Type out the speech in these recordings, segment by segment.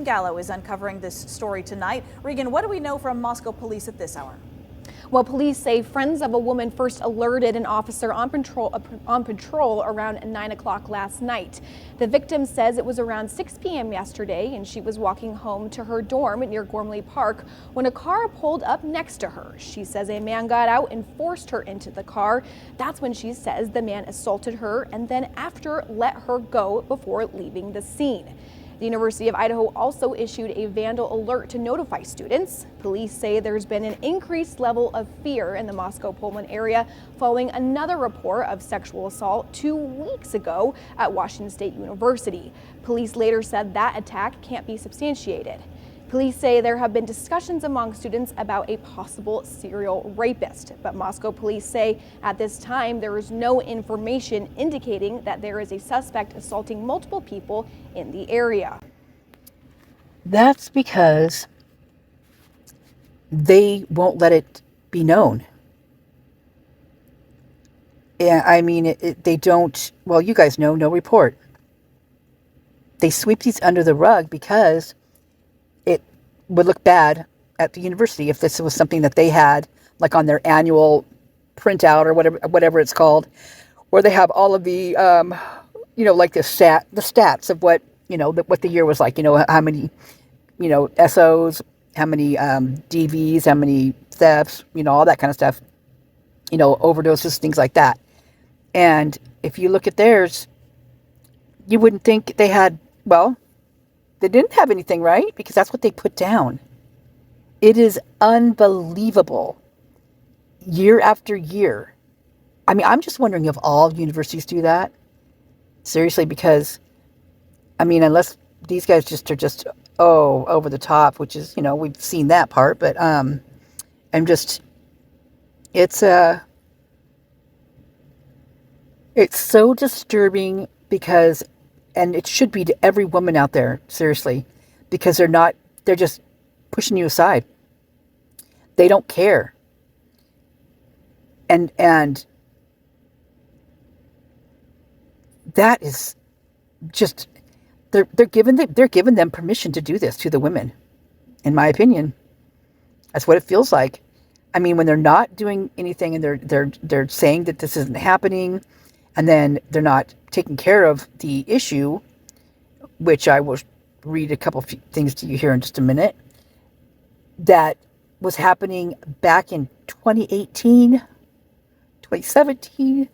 Regan Gallo is uncovering this story tonight. Regan, what do we know from Moscow police at this hour? Well, police say friends of a woman first alerted an officer on patrol around 9 o'clock last night. The victim says it was around 6 p.m. yesterday and she was walking home to her dorm near Gormley Park when a car pulled up next to her. She says a man got out and forced her into the car. That's when she says the man assaulted her and then after let her go before leaving the scene. The University of Idaho also issued a vandal alert to notify students. Police say there's been an increased level of fear in the Moscow-Pullman area following another report of sexual assault 2 weeks ago at Washington State University. Police later said that attack can't be substantiated. Police say there have been discussions among students about a possible serial rapist, but Moscow police say at this time there is no information indicating that there is a suspect assaulting multiple people in the area. That's because they won't let it be known. Yeah, I mean, they don't, well, you guys know, no report. They sweep these under the rug because it would look bad at the university if this was something that they had like on their annual printout or whatever it's called, where they have all of the like the stats of what what the year was like, how many SOs, how many DVs, how many thefts, all that kind of stuff, overdoses, things like that. And if you look at theirs, you wouldn't think they had, well, they didn't have anything, right? Because that's what they put down. It is unbelievable. Year after year. I mean, I'm just wondering if all universities do that. Seriously, because, I mean, unless these guys are over the top, which is, we've seen that part, but it's so disturbing because, and it should be to every woman out there, seriously, because they're just pushing you aside. They don't care. And that is just, they're giving them permission to do this to the women, in my opinion. That's what it feels like. I mean, when they're not doing anything and they're saying that this isn't happening, and then they're not taking care of the issue, which I will read a couple of things to you here in just a minute, that was happening back in 2018, 2017.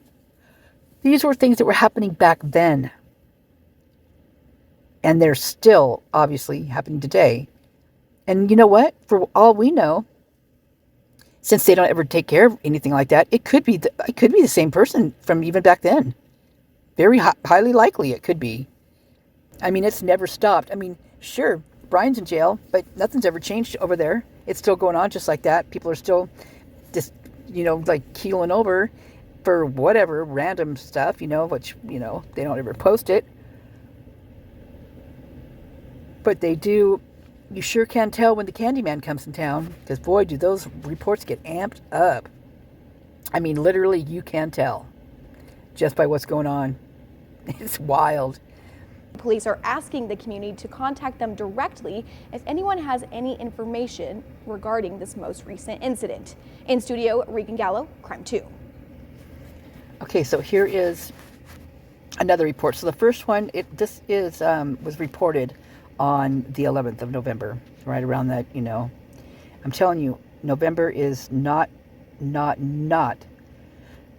These were things that were happening back then. And they're still obviously happening today. And you know what? For all we know, since they don't ever take care of anything like that, it could be the same person from even back then. Very highly likely it could be. I mean, it's never stopped. I mean, sure, Brian's in jail, but nothing's ever changed over there. It's still going on just like that. People are still just, like keeling over for whatever random stuff, which, they don't ever post it. But they do. You sure can tell when the Candyman comes in town, because boy, do those reports get amped up. I mean, literally, you can tell just by what's going on. It's wild. Police are asking the community to contact them directly if anyone has any information regarding this most recent incident. In studio, Regan Gallo, Crime 2. Okay, so here is another report. So the first one, was reported on the 11th of November, right around that, I'm telling you, November is not a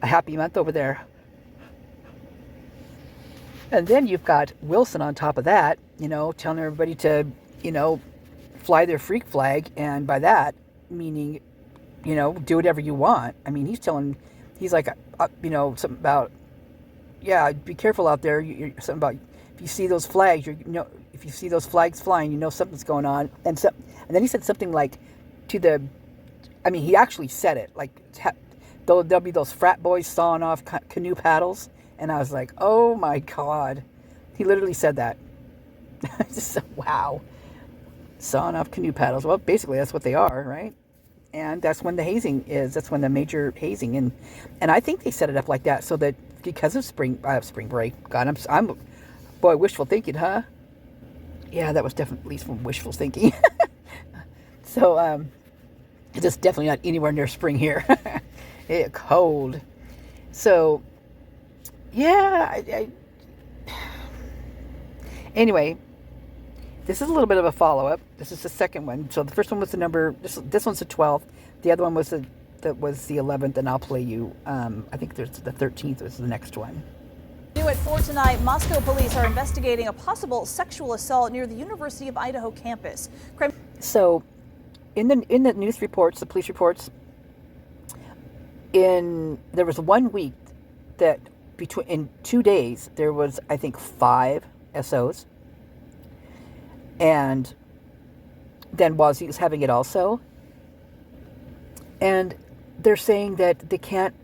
happy month over there. And then you've got Wilson on top of that, telling everybody to, fly their freak flag. And by that, meaning, do whatever you want. I mean, he's like, something about, yeah, be careful out there. Something about, if you see those flags, if you see those flags flying, something's going on. And then he said something like he actually said it, like, there'll be those frat boys sawing off canoe paddles. And I was like, oh my God. He literally said that. Just, wow. Sawing off canoe paddles. Well, basically that's what they are, right? And that's when the hazing is. That's when the major hazing. And I think they set it up like that so that because of spring break. God, I'm boy, wishful thinking, huh? Yeah, that was definitely from wishful thinking. So, it's definitely not anywhere near spring here. It's cold. So, yeah. Anyway, this is a little bit of a follow-up. This is the second one. So the first one was the number. This one's the 12th. The other one was the 11th, and I'll play you. I think there's the 13th was the next one. New at 4 tonight, Moscow police are investigating a possible sexual assault near the University of Idaho campus. So, in the news reports, the police reports, there was 1 week that in 2 days there was, I think, 5 SOs, and then Wazoo was having it also, and they're saying that they can't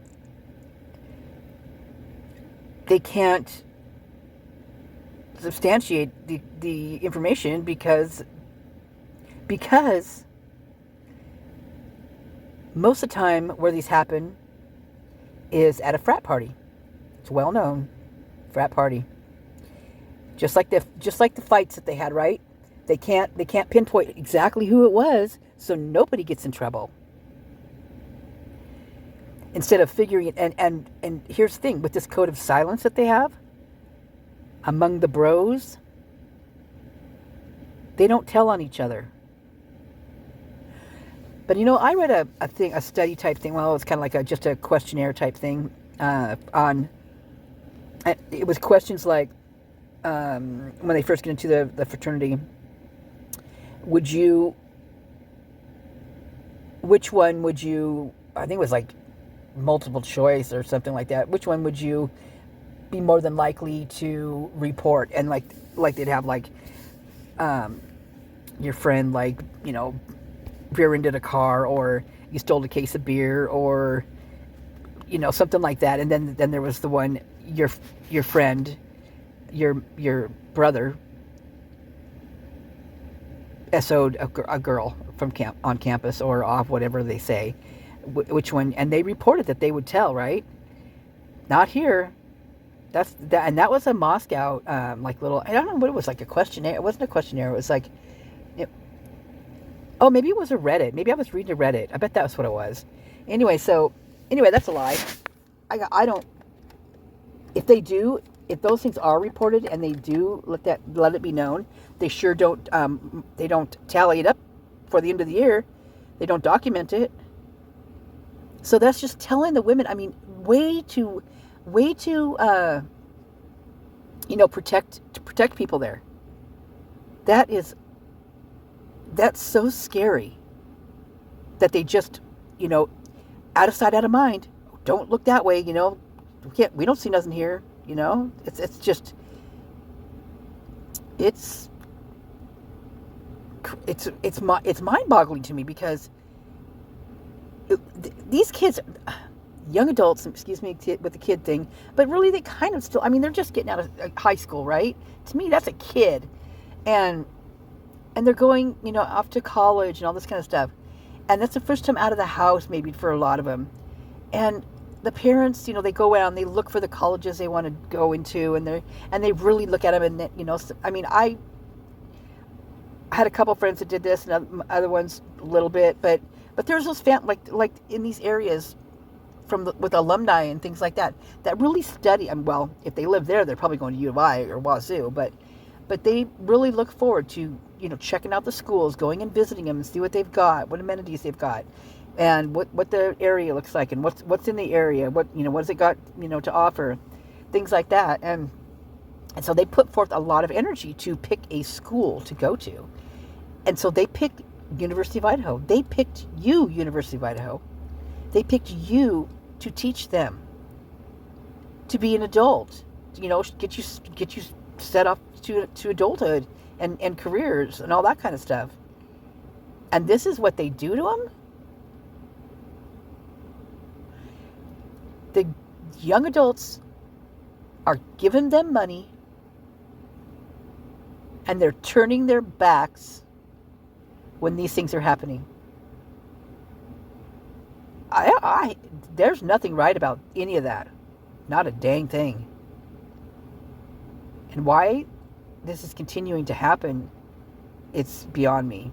substantiate the information because most of the time where these happen is at a frat party. It's well known, frat party. Just like the fights that they had, right? They can't pinpoint exactly who it was, so nobody gets in trouble. Instead of figuring it, and here's the thing with this code of silence that they have among the bros, they don't tell on each other. But I read a study type thing. Well, it's kind of like just a questionnaire type thing. It was questions like, when they first get into the fraternity, which one would you? I think it was like multiple choice or something like that. Which one would you be more than likely to report? And like they'd have like, your friend rear-ended a car, or you stole a case of beer, or something like that. And then there was the one, your friend, your brother SO'd a girl from on campus or off, whatever they say. Which one? And they reported that they would tell, right? Not here. And that was a Moscow little. I don't know what it was, like a questionnaire. It wasn't a questionnaire. It was like. Oh, maybe it was a Reddit. Maybe I was reading a Reddit. I bet that was what it was. Anyway, that's a lie. I don't. If those things are reported and they do let it be known, they sure don't. They don't tally it up for the end of the year. They don't document it. So that's just telling the women. I mean, way to protect people there. That's so scary that they just, out of sight, out of mind. Don't look that way, we don't see nothing here, It's just, it's mind-boggling to me because these kids, young adults, excuse me with the kid thing, but really they kind of still, they're just getting out of high school, right? To me, that's a kid. And they're going, off to college and all this kind of stuff. And that's the first time out of the house, maybe, for a lot of them. And the parents, they go out and they look for the colleges they want to go into, and they really look at them. And I had a couple friends that did this, and other ones a little bit, but there's those like in these areas with alumni and things like that really study. Well, if they live there, they're probably going to U of I or Wazoo, but they really look forward to checking out the schools, going and visiting them and see what they've got, what amenities they've got, and what the area looks like, and what's in the area, what has it got to offer, things like that. And so they put forth a lot of energy to pick a school to go to. And so they picked University of Idaho. They picked you, University of Idaho. They picked you to teach them to be an adult, get you set up to adulthood and careers and all that kind of stuff. And this is what they do to them? The young adults are giving them money, and they're turning their backs when these things are happening. There's nothing right about any of that. Not a dang thing. And why this is continuing to happen it's beyond me.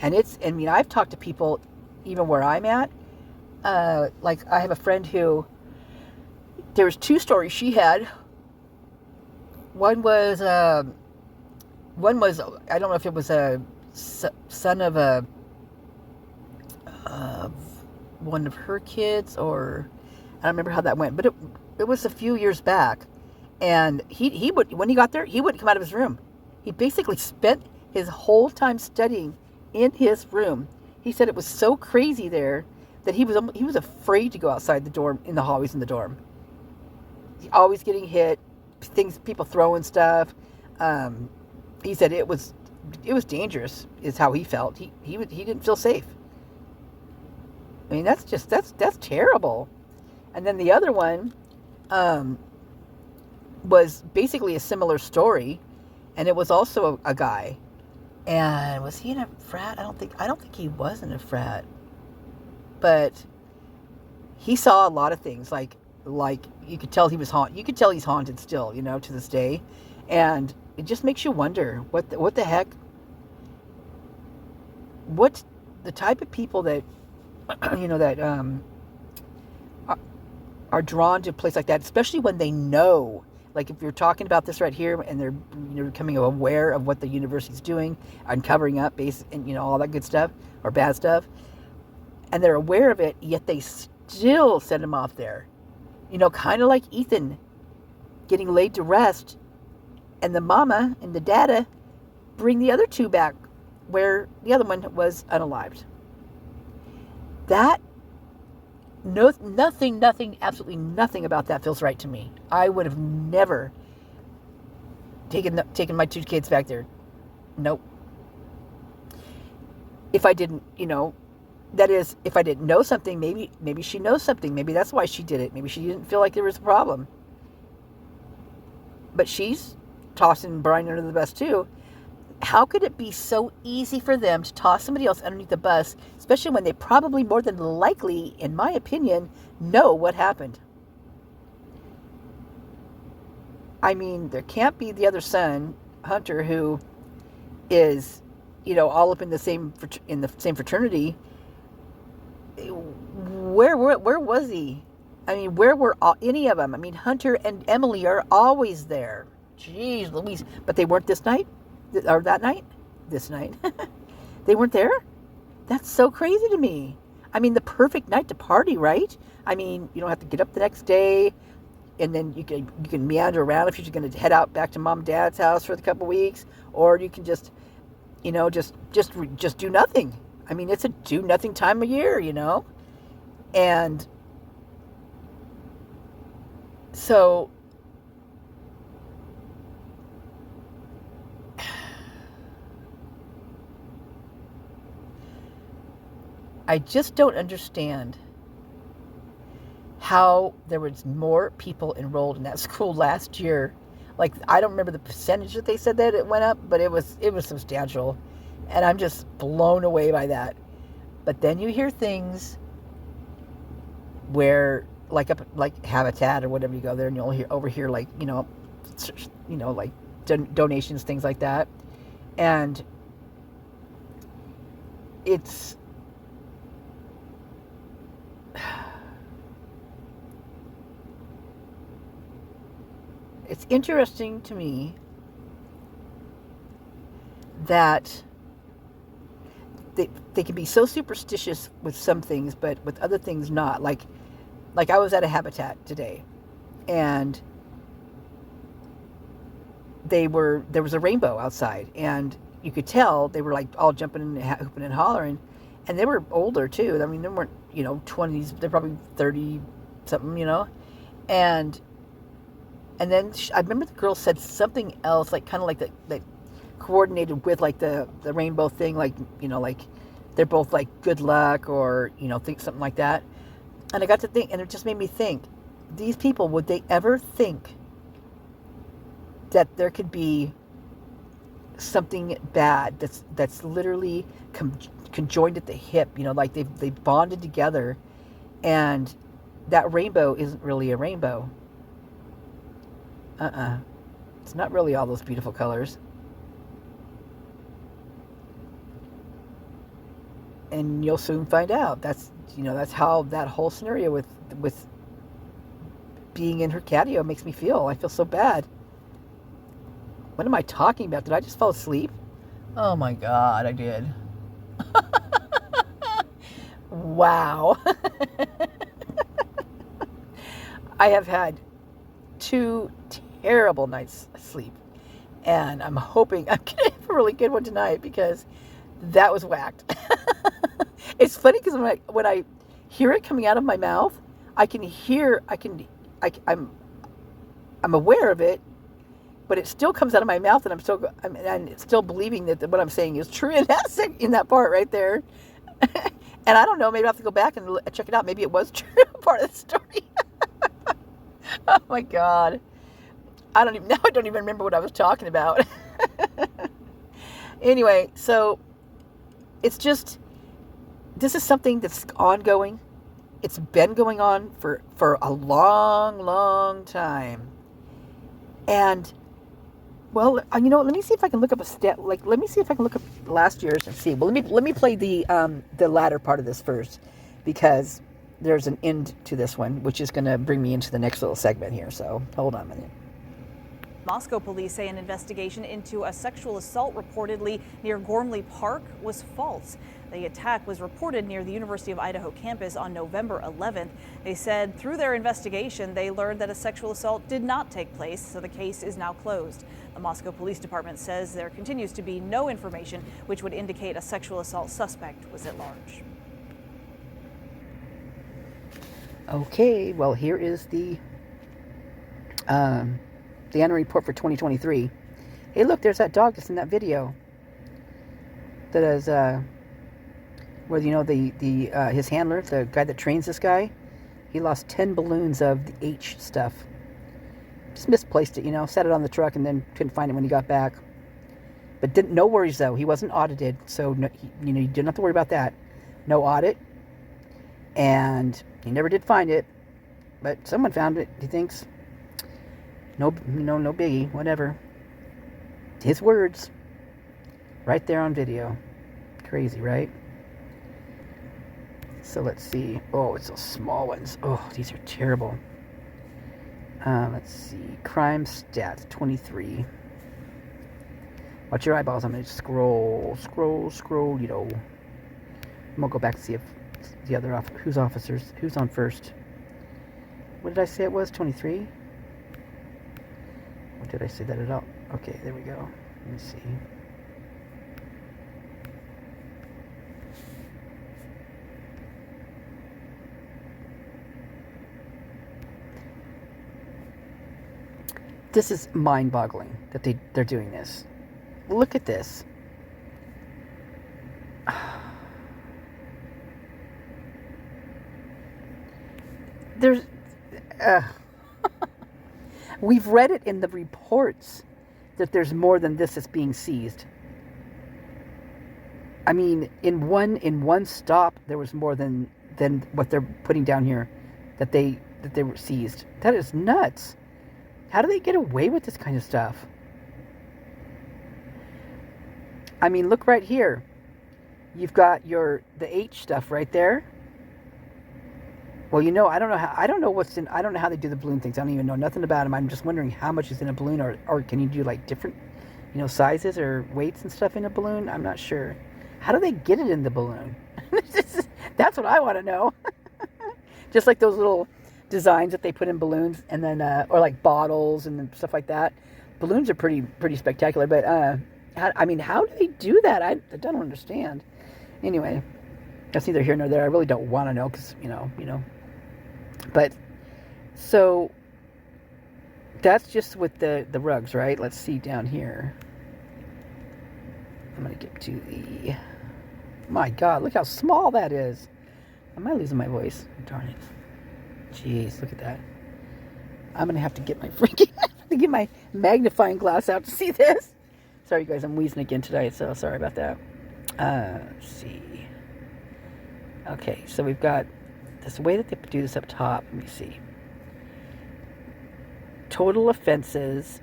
And I mean, I've talked to people even where I'm at. Like, I have a friend who, there was 2 stories she had. One was, I don't know if it was a son of one of her kids, or I don't remember how that went, but it was a few years back. And he would, when he got there, he wouldn't come out of his room. He basically spent his whole time studying in his room. He said it was so crazy there that he was afraid to go outside the dorm, in the hallways in the dorm. Always getting hit, people throwing stuff. He said it was dangerous, is how he felt. He didn't feel safe. I mean, that's terrible. And then the other one was basically a similar story, and it was also a guy. And was he in a frat? I don't think he was in a frat. But he saw a lot of things, like you could tell he was haunted. You could tell he's haunted still, to this day. And it just makes you wonder what the heck, what's the type of people that that are drawn to a place like that, especially when they know. Like, if you're talking about this right here, and they're becoming aware of what the university's doing, uncovering up and all that good stuff or bad stuff, and they're aware of it, yet they still send him off there. Kind of like Ethan getting laid to rest, and the mama and the dada bring the other 2 back, where the other one was unalived. That, nothing, absolutely nothing about that feels right to me. I would have never taken my 2 kids back there. Nope. If I didn't, that is, if I didn't know something, maybe she knows something. Maybe that's why she did it. Maybe she didn't feel like there was a problem. But she's tossing Brian under the bus too. How could it be so easy for them to toss somebody else underneath the bus, especially when they probably, more than likely, in my opinion, know what happened? I mean, there can't be the other son, Hunter, who is, all up in the same fraternity. Where was he? I mean, where were any of them? I mean, Hunter and Emily are always there. Jeez Louise. But they weren't this night? Or that night? This night. They weren't there? That's so crazy to me. I mean, the perfect night to party, right? I mean, you don't have to get up the next day, and then you can meander around if you're going to head out back to mom and dad's house for a couple weeks, or you can just do nothing. I mean, it's a do nothing time of year, and so I just don't understand how there was more people enrolled in that school last year. Like, I don't remember the percentage that they said that it went up, but it was substantial. And I'm just blown away by that. But then you hear things where, like Habitat or whatever, you go there and you'll overhear like, like donations, things like that. And it's interesting to me that they can be so superstitious with some things, but with other things not. Like I was at a Habitat today, and there was a rainbow outside, and you could tell they were like all jumping and hooping and hollering, and they were older too. I mean, they weren't 20s, they're probably 30 something, and then I remember the girl said something else, like kind of like that coordinated with like the rainbow thing, like like they're both like good luck, or think something like that. And I got to think, and it just made me think, these people, would they ever think that there could be something bad that's literally conjoined at the hip, like they've bonded together, and that rainbow isn't really a rainbow. It's not really all those beautiful colors. and you'll soon find out. That's how that whole scenario with being in her catio makes me feel. I feel so bad. What am I talking about? Did I just fall asleep? Oh my God, I did. Wow. I have had 2 terrible nights of sleep, and I'm hoping I'm going to have a really good one tonight, because that was whacked. It's funny because when I hear it coming out of my mouth, I'm aware of it, but it still comes out of my mouth, and I'm still believing that what I'm saying is true in that part right there. And I don't know, maybe I have to go back and check it out. Maybe it was true, part of the story. Oh my God. I don't even remember what I was talking about. Anyway, so it's just, this is something that's ongoing. It's been going on for a long, long time. And, well, let me see if I can look up let me see if I can look up last year's and see. Well, let me play the latter part of this first, because there's an end to this one, which is going to bring me into the next little segment here. So hold on a minute. Moscow police say an investigation into a sexual assault reportedly near Gormley Park was false. The attack was reported near the University of Idaho campus on November 11th. They said through their investigation, they learned that a sexual assault did not take place, so the case is now closed. The Moscow Police Department says there continues to be no information which would indicate a sexual assault suspect was at large. Okay, well, here is the annual report for 2023. Hey, look, there's that dog that's in that video. That is, where his handler, the guy that trains this guy, he lost 10 balloons of the H stuff. Just misplaced it, set it on the truck and then couldn't find it when he got back. But no worries though, he wasn't audited, so you didn't have to worry about that. No audit, and he never did find it, but someone found it. He thinks. No biggie, whatever. His words, right there on video. Crazy, right? So let's see. Oh, it's those small ones. Oh, these are terrible. Let's see. Crime stats 23. Watch your eyeballs. I'm gonna scroll. I'm gonna go back to see if the other who's on first. What did I say it was? 23. Or did I say that at all? Okay, there we go. Let me see. This is mind-boggling that they're doing this. Look at this. There's we've read it in the reports that there's more than this that's being seized. I mean, in one stop there was more than what they're putting down here that they were seized. That is nuts. How do they get away with this kind of stuff? I mean, look right here. You've got the H stuff right there. Well, I don't know how they do the balloon things. I don't even know nothing about them. I'm just wondering how much is in a balloon, or can you do like different, sizes or weights and stuff in a balloon? I'm not sure. How do they get it in the balloon? That's what I want to know. Just like those little designs that they put in balloons, and then or like bottles and stuff like that. Balloons are pretty spectacular, but how do they do that? I don't understand. Anyway, that's neither here nor there. I really don't want to know, because but so that's just with the rugs, right? Let's see down here. I'm gonna get to the, my God, look how small that is. Am I losing my voice? Darn it. Jeez, look at that. I'm gonna have to get my magnifying glass out to see this. Sorry, you guys, I'm wheezing again today, so sorry about that. Let's see. Okay, so we've got this way that they do this up top. Let me see. Total offenses,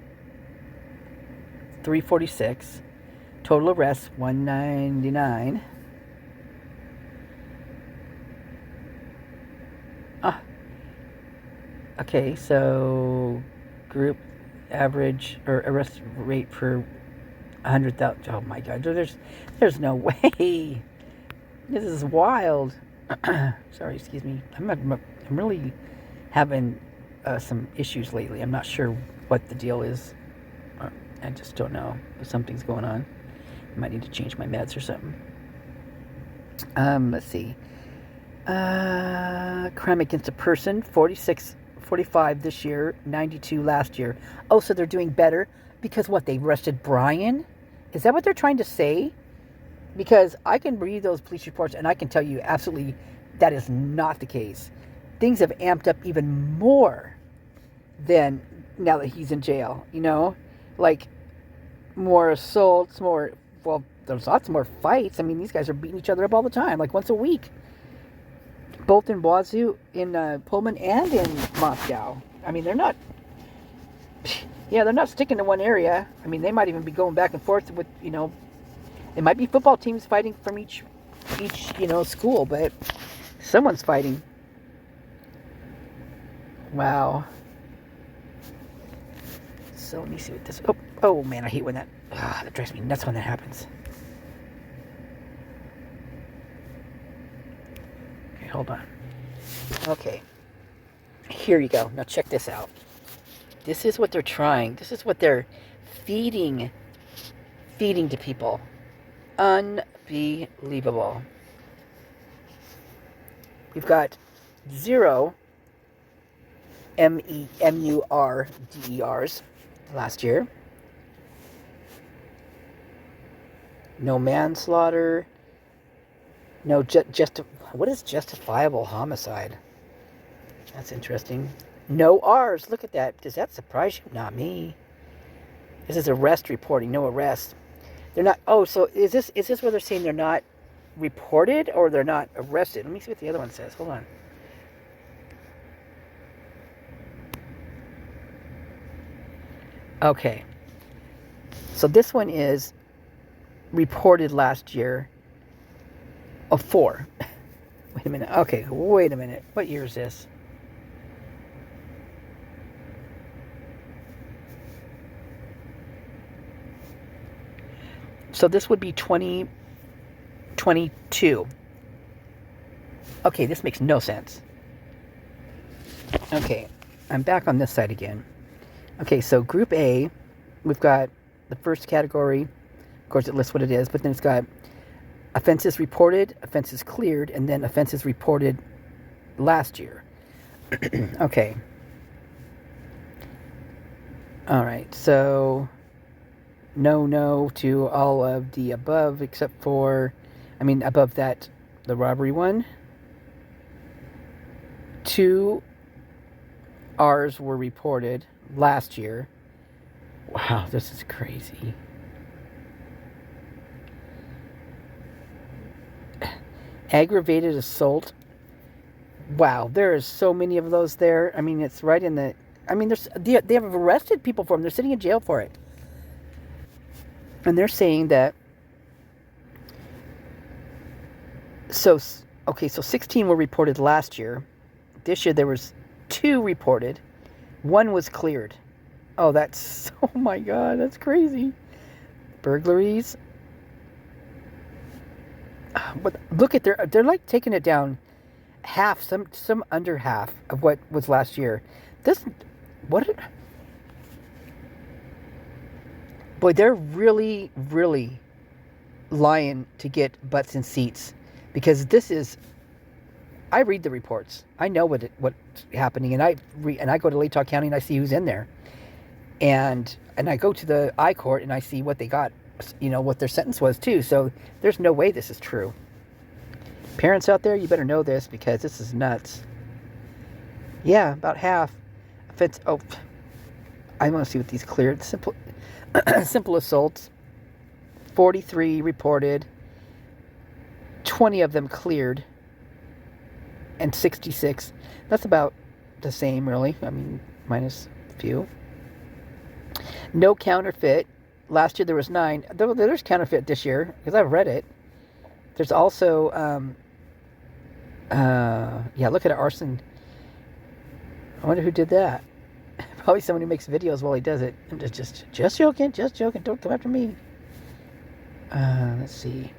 346. Total arrests, 199. Okay, so group average or arrest rate per 100,000. Oh my God, there's no way. This is wild. Sorry, excuse me. I'm really having some issues lately. I'm not sure what the deal is. I just don't know. Something's going on. I might need to change my meds or something. Let's see. Crime against a person, 45 this year, 92 last year. Oh, so they're doing better because what, they arrested Brian? Is that what they're trying to say? Because I can read those police reports and I can tell you absolutely that is not the case. Things have amped up even more than now that he's in jail, you know? Like, more assaults, well, there's lots more fights. I mean, these guys are beating each other up all the time, like once a week. Both in Wazoo, in Pullman, and in Moscow. I mean, they're not sticking to one area. I mean, they might even be going back and forth with, it might be football teams fighting from each school, but someone's fighting. Wow. So let me see what this. Oh man, I hate when that drives me nuts when that happens. Okay, hold on. Okay, here you go. Now check this out. This is what they're trying. This is what they're feeding to people. Unbelievable. We've got 0 MURDERs last year. No manslaughter. No what is justifiable homicide? That's interesting. No R's. Look at that. Does that surprise you? Not me. This is arrest reporting. No arrest. They're not. Oh, so is this where they're saying they're not reported or they're not arrested? Let me see what the other one says. Hold on. Okay. So this one is reported last year of 4. Wait a minute. Okay, wait a minute. What year is this? So this would be 2022. Okay, this makes no sense. Okay, I'm back on this side again. Okay, so Group A, we've got the first category. Of course, it lists what it is, but then it's got offenses reported, offenses cleared, and then offenses reported last year. Okay. All right, so no to all of the above except for, above that, the robbery one. 2 R's were reported last year. Wow, this is crazy. Aggravated assault. Wow, there is so many of those there. I mean, it's right in the. They have arrested people for them. They're sitting in jail for it. And they're saying that. So 16 were reported last year. This year there was 2 reported. 1 was cleared. Oh, oh my God, that's crazy. Burglaries. But look at they're like taking it down half, some under half of what was last year. Boy, they're really, really lying to get butts in seats, because I read the reports. I know what's happening, and I go to Latah County and I see who's in there, and I go to the I court and I see what they got, what their sentence was too. So there's no way this is true. Parents out there, you better know this, because this is nuts. Yeah, about half. I want to see what these cleared. Simple assaults. 43 reported. 20 of them cleared. And 66. That's about the same, really. Minus a few. No counterfeit. Last year there was 9. There's counterfeit this year, because I've read it. There's also, look at arson. I wonder who did that. Probably someone who makes videos while he does it. I'm just joking. Don't come after me. Let's see.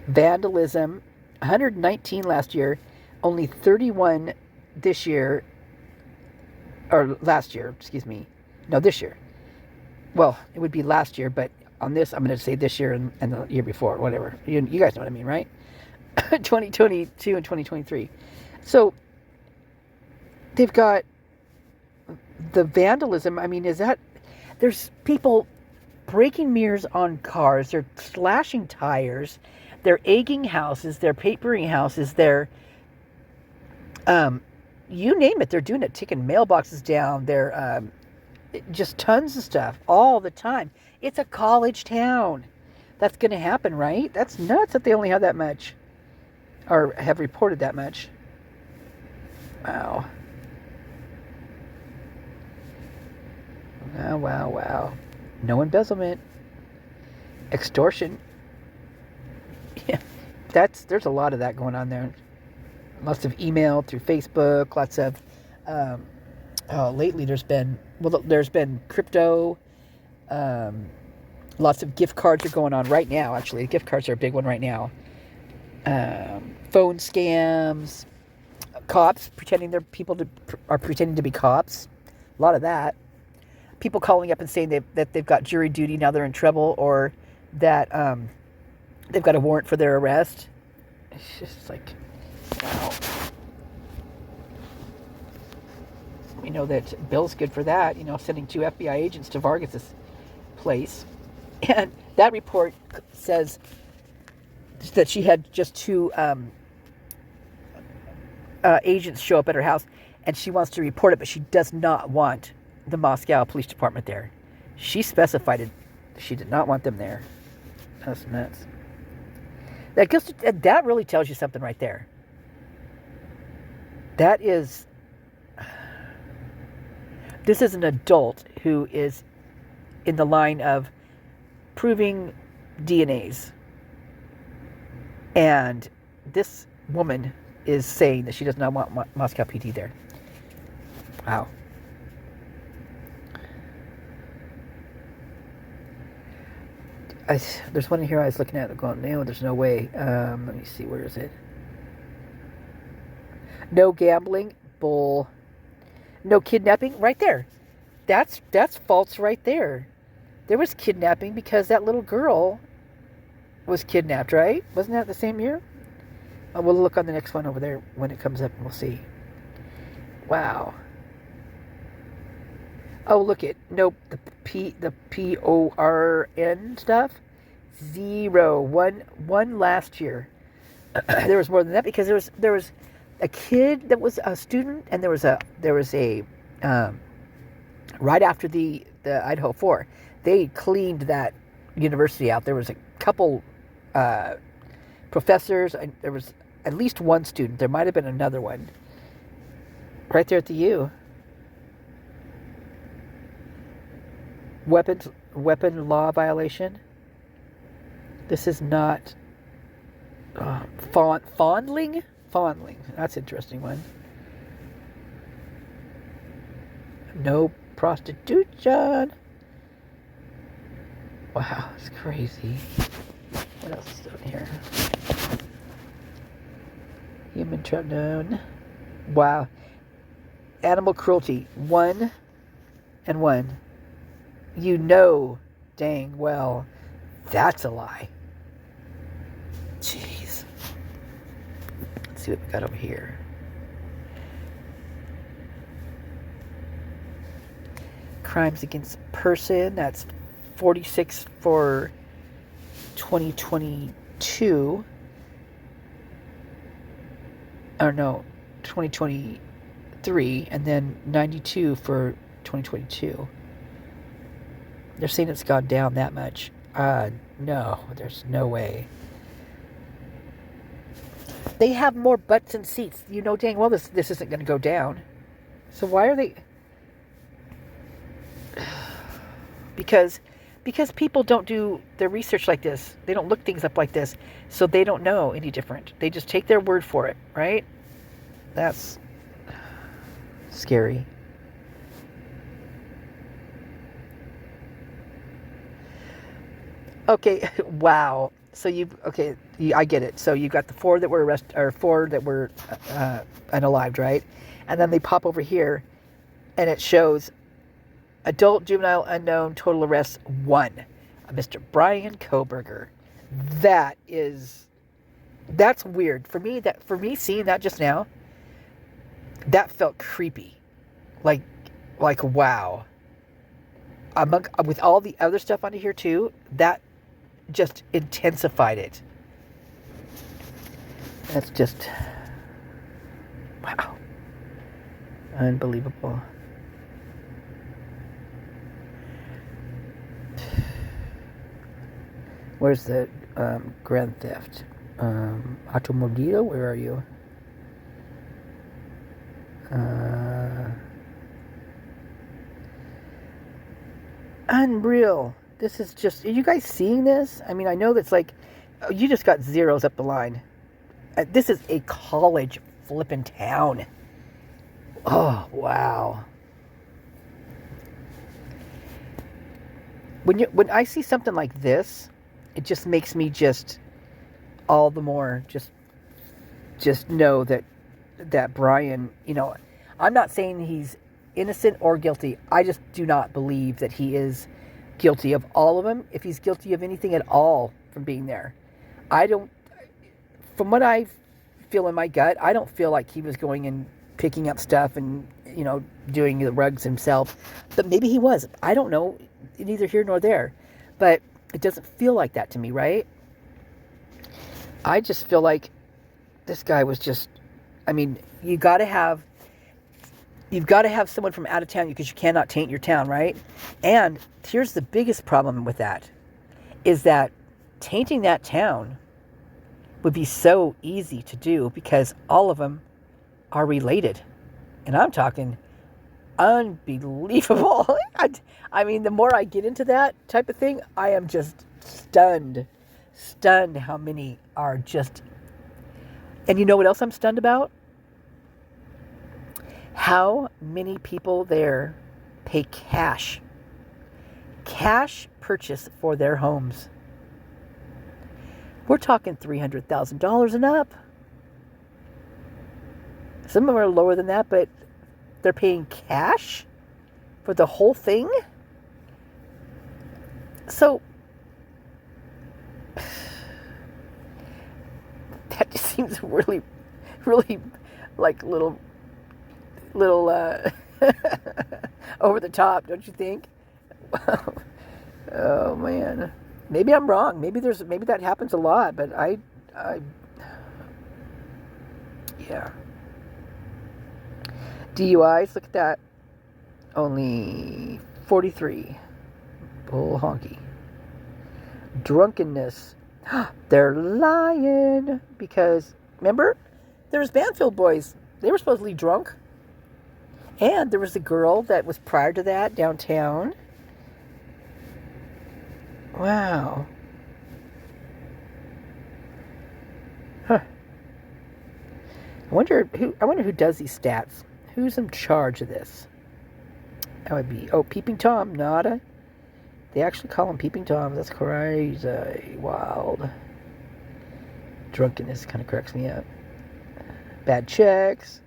Vandalism, 119 last year, only 31 this year, or last year, excuse me. No, this year. Well, it would be last year, but on this, I'm going to say this year and the year before, whatever. You guys know what I mean, right? 2022 and 2023. So, they've got the vandalism. I mean, there's people breaking mirrors on cars, they're slashing tires, they're egging houses, they're papering houses, they're, you name it, they're doing it, taking mailboxes down, they're, just tons of stuff all the time. It's a college town. That's going to happen, right? That's nuts that they only have that much, or have reported that much. Wow. Wow. No embezzlement. Extortion. Yeah, there's a lot of that going on there. Lots of email through Facebook, lots of, lately there's been crypto, lots of gift cards are going on right now, actually. Gift cards are a big one right now. Phone scams, cops pretending are pretending to be cops. A lot of that. People calling up and saying that they've got jury duty, now they're in trouble, or that they've got a warrant for their arrest. It's just like, wow. We know that Bill's good for that, sending 2 FBI agents to Vargas's place. And that report says that she had just 2 agents show up at her house, and she wants to report it, but she does not want the Moscow Police Department there. She specified it. She did not want them there. That's nuts. That really tells you something right there. This is an adult who is in the line of proving DNAs. And this woman is saying that she does not want Moscow PD there. Wow. There's one in here I was looking at going, no, there's no way. Let me see, where is it? No gambling, bull. No kidnapping, right there. That's false right there. There was kidnapping because that little girl was kidnapped, right? Wasn't that the same year? We'll look on the next one over there when it comes up and we'll see. Wow. Oh, look at, nope, the PORN stuff, 0. One last year. There was more than that because there was a kid that was a student, and there was a right after the IDAHO4, they cleaned that university out. There was a couple professors, and there was at least one student. There might have been another one right there at the U. Weapon law violation. This is not fondling. That's an interesting one. No prostitution. Wow, it's crazy. What else is down here? Human trap known. Wow. Animal cruelty. 1 and 1. You know dang well that's a lie. Jeez. Let's see what we got over here. Crimes against person, that's 46 for 2022. Or no, 2023, and then 92 for 2022. They're saying it's gone down that much. No, there's no way. They have more butts and seats. You know dang well this isn't going to go down. So why are they... Because people don't do their research like this. They don't look things up like this. So they don't know any different. They just take their word for it, right? That's scary. Okay, wow. So I get it. So you got the 4 that were arrested, or 4 that were unalived, right? And then they pop over here, and it shows adult juvenile unknown total arrests 1, Mr. Brian Koberger. That's weird for me. For me seeing that just now, that felt creepy. Like wow. With all the other stuff under here too, that just intensified it. That's just, wow. Unbelievable. Where's the grand theft? Automobile, where are you? Unreal. This is just, are you guys seeing this? I mean, I know that's like, you just got zeros up the line. This is a college flipping town. Oh, wow. When I see something like this, it just makes me just all the more just know that Brian, I'm not saying he's innocent or guilty. I just do not believe that he is guilty of all of them. If he's guilty of anything at all from being there, from what I feel in my gut, I don't feel like he was going and picking up stuff and, doing the rugs himself. But maybe he was. I don't know. Neither here nor there. But it doesn't feel like that to me, right? I just feel like this guy was just, you've got to have someone from out of town because you cannot taint your town, right? And here's the biggest problem with that, is that tainting that town would be so easy to do because all of them are related. And I'm talking unbelievable. The more I get into that type of thing, I am just stunned how many are just... And you know what else I'm stunned about? How many people there pay cash purchase for their homes. We're talking $300,000 and up. Some of them are lower than that, but they're paying cash for the whole thing. So that just seems really, really like little over the top, don't you think? Oh man, maybe I'm wrong. Maybe that happens a lot, but yeah. DUIs, look at that. Only 43. Bull honky. Drunkenness. They're lying because remember, there was Banfield boys. They were supposedly drunk. And there was a girl that was prior to that downtown. Wow. Huh. I wonder who does these stats. Who's in charge of this? That would be Peeping Tom, nada. They actually call him Peeping Tom. That's crazy. Wild. Drunkenness kind of cracks me up. Bad checks.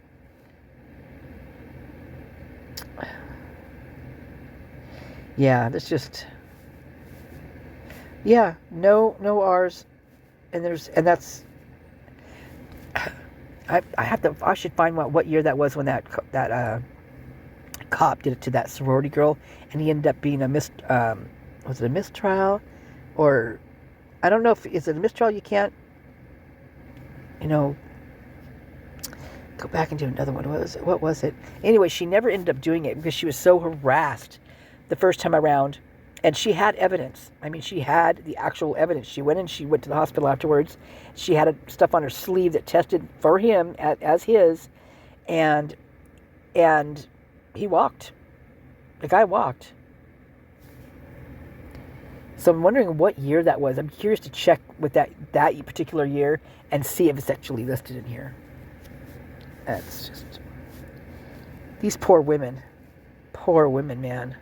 Yeah, that's just... Yeah, no R's. And that's... I should find what year that was when that cop did it to that sorority girl, and he ended up being was it a mistrial, or I don't know if is it a mistrial. You can't, go back and do another one. What was it? Anyway, she never ended up doing it because she was so harassed the first time around, and she had evidence. She had the actual evidence. She went to the hospital afterwards. She had stuff on her sleeve that tested for him as his, and he walked. The guy walked. So I'm wondering what year that was. I'm curious to check with that particular year and see if it's actually listed in here. That's just These poor women. Poor women, man.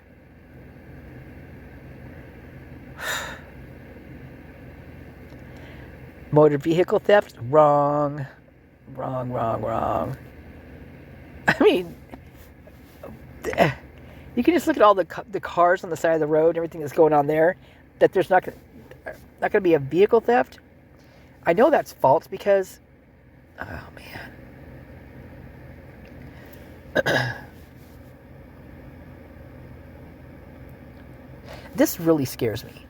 Motor vehicle theft? Wrong. Wrong. I mean, you can just look at all the cars on the side of the road and everything that's going on there, that there's not going to be a vehicle theft. I know that's false because, oh man. This really scares me.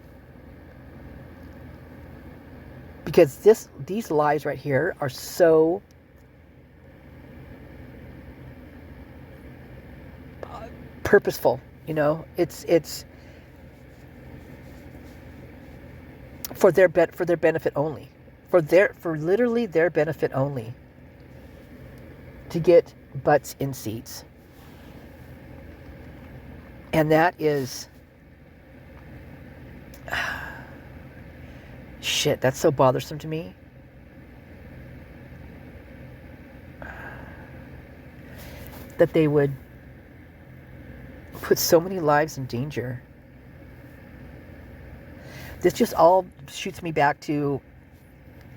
Because these lies right here are so purposeful, you know. It's for their benefit only, for literally their benefit only, to get butts in seats. And that is shit, that's so bothersome to me. That they would put so many lives in danger. This just all shoots me back to,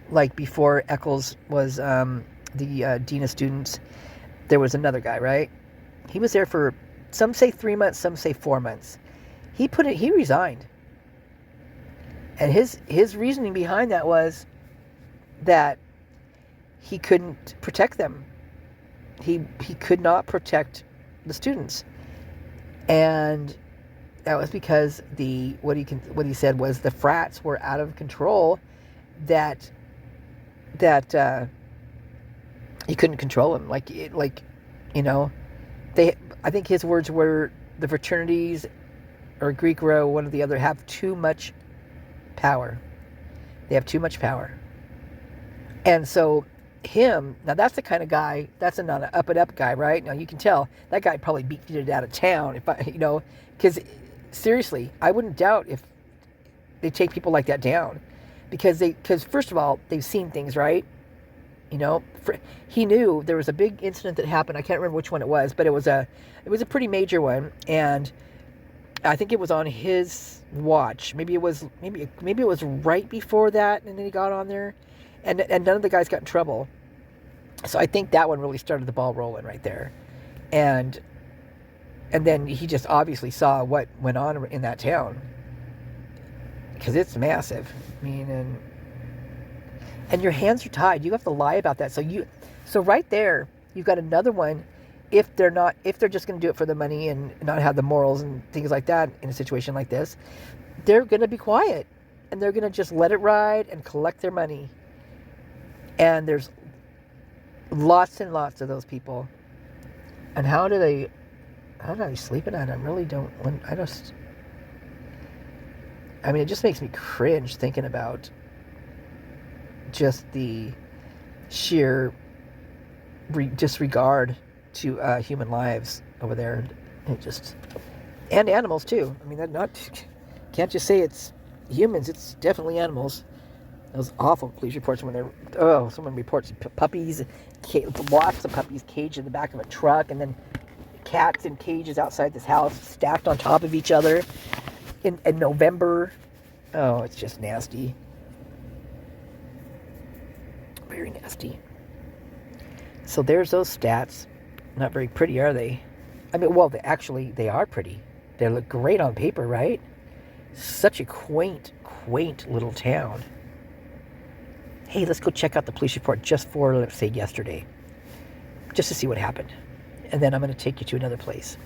like, before Eccles was the dean of students, there was another guy, right? He was there for, some say 3 months, some say 4 months. He resigned. And his reasoning behind that was that he couldn't protect them. He could not protect the students. And that was because what he said was the frats were out of control, that he couldn't control them. Like you know, I think his words were, the fraternities or Greek row, one or the other, have too much power. They have too much power. And so now that's the kind of guy, that's not an up and up guy, right? Now you can tell that guy probably beat it out of town, because seriously, I wouldn't doubt if they take people like that down, because first of all, they've seen things, right? You know, he knew there was a big incident that happened. I can't remember which one it was, but it was a pretty major one, and I think it was on his watch. Maybe it was right before that, and then he got on there, and none of the guys got in trouble. So I think that one really started the ball rolling right there, and then he just obviously saw what went on in that town, because it's massive. I mean, and your hands are tied. You have to lie about that. So right there, you've got another one. If they're just going to do it for the money and not have the morals and things like that in a situation like this, they're going to be quiet and they're going to just let it ride and collect their money. And there's lots and lots of those people. And how do they sleep at night? I really don't. I mean, it just makes me cringe thinking about just the sheer disregard to human lives over there. And animals too. I mean, can't just say it's humans, it's definitely animals. Those awful police reports when someone reports puppies, lots of puppies caged in the back of a truck, and then cats in cages outside this house stacked on top of each other in November. Oh, it's just nasty. Very nasty. So there's those stats. Not very pretty, are they? I mean, well, they are pretty. They look great on paper, right? Such a quaint little town. Hey, let's go check out the police report just for, let's say, yesterday. Just to see what happened. And then I'm going to take you to another place.